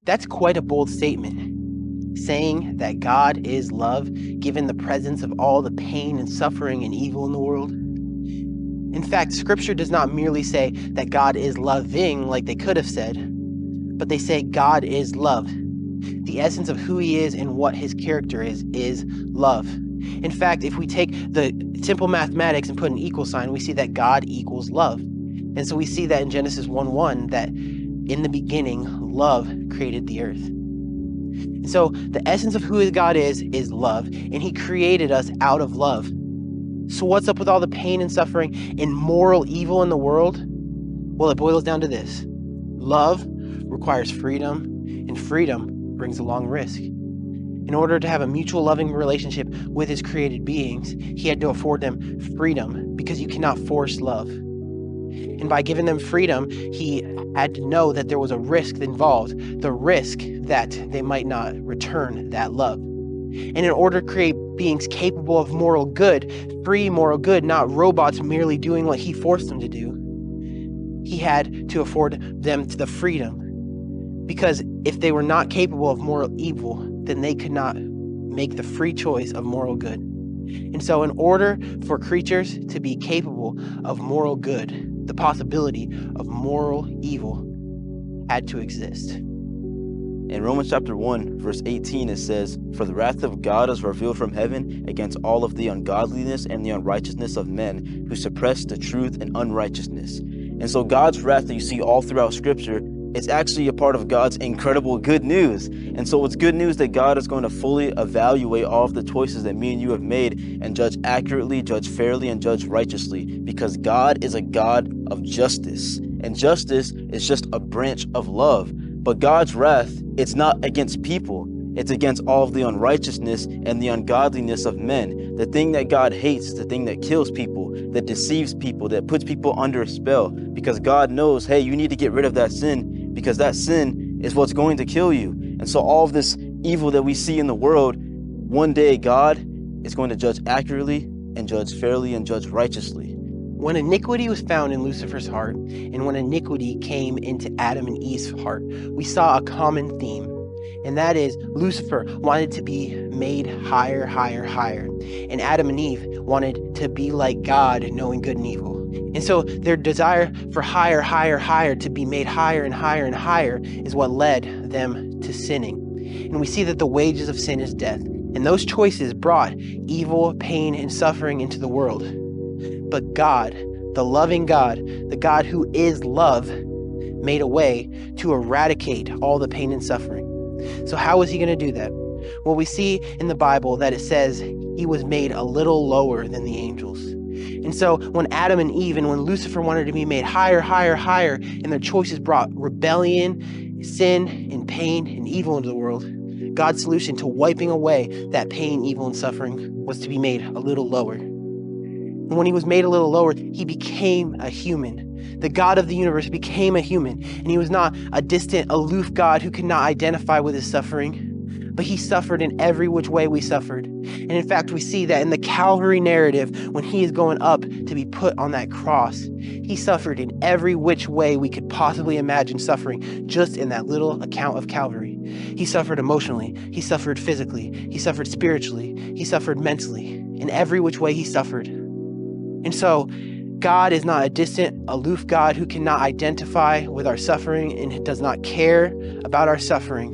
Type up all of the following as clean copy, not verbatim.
That's quite a bold statement, saying that God is love, given the presence of all the pain and suffering and evil in the world. In fact, Scripture does not merely say that God is loving like they could have said, but they say God is love. The essence of who he is and what his character is love. In fact, if we take the simple mathematics and put an equal sign, we see that God equals love. And so we see that in Genesis 1:1 that in the beginning, love created the earth. And so the essence of who God is love, and he created us out of love. So what's up with all the pain and suffering and moral evil in the world? Well, it boils down to this. Love requires freedom, and freedom brings along risk. In order to have a mutual loving relationship with his created beings, he had to afford them freedom, because you cannot force love. And by giving them freedom, he had to know that there was a risk involved, the risk that they might not return that love. And in order to create beings capable of moral good, free moral good, not robots merely doing what he forced them to do, he had to afford them the freedom. Because if they were not capable of moral evil, then they could not make the free choice of moral good. And so in order for creatures to be capable of moral good, the possibility of moral evil had to exist. In Romans chapter 1, verse 18, it says, "For the wrath of God is revealed from heaven against all of the ungodliness and the unrighteousness of men who suppress the truth and unrighteousness." And so God's wrath that you see all throughout Scripture, it's actually a part of God's incredible good news. And so it's good news that God is going to fully evaluate all of the choices that me and you have made and judge accurately, judge fairly, and judge righteously, because God is a God of justice. And justice is just a branch of love. But God's wrath, it's not against people. It's against all of the unrighteousness and the ungodliness of men. The thing that God hates is the thing that kills people, that deceives people, that puts people under a spell. Because God knows, hey, you need to get rid of that sin, because that sin is what's going to kill you. And so all of this evil that we see in the world, one day God is going to judge accurately and judge fairly and judge righteously. When iniquity was found in Lucifer's heart, and when iniquity came into Adam and Eve's heart, we saw a common theme. And that is Lucifer wanted to be made higher, higher, higher. And Adam and Eve wanted to be like God, knowing good and evil. And so their desire for higher, higher, higher, to be made higher and higher and higher, is what led them to sinning. And we see that the wages of sin is death. And those choices brought evil, pain, and suffering into the world. But God, the loving God, the God who is love, made a way to eradicate all the pain and suffering. So how was he going to do that? Well, we see in the Bible that it says he was made a little lower than the angels. And so when Adam and Eve and when Lucifer wanted to be made higher, higher, higher, and their choices brought rebellion, sin, and pain and evil into the world, God's solution to wiping away that pain, evil, and suffering was to be made a little lower. And when he was made a little lower, he became a human. The God of the universe became a human, and he was not a distant, aloof God who could not identify with his suffering, but he suffered in every which way we suffered. And in fact, we see that in the Calvary narrative, when he is going up to be put on that cross, he suffered in every which way we could possibly imagine suffering, just in that little account of Calvary. He suffered emotionally, he suffered physically, he suffered spiritually, he suffered mentally. In every which way he suffered. And so God is not a distant, aloof God who cannot identify with our suffering and does not care about our suffering.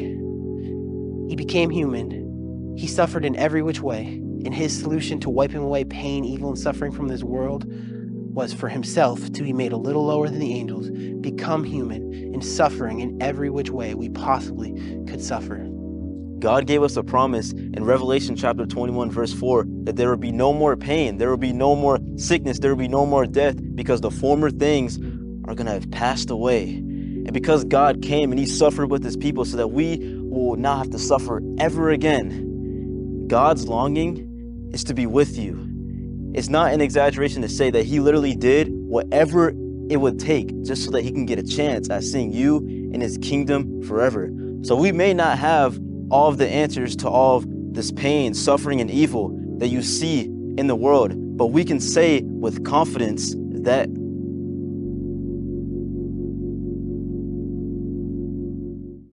He became human. He suffered in every which way. And his solution to wiping away pain, evil, and suffering from this world was for himself to be made a little lower than the angels, become human, and suffering in every which way we possibly could suffer. God gave us a promise in Revelation chapter 21, verse 4, that there will be no more pain, there will be no more sickness, there will be no more death, because the former things are going to have passed away. And because God came and he suffered with his people so that we will not have to suffer ever again, God's longing is to be with you. It's not an exaggeration to say that he literally did whatever it would take just so that he can get a chance at seeing you in his kingdom forever. So we may not have all of the answers to all of this pain, suffering, and evil that you see in the world, but we can say with confidence that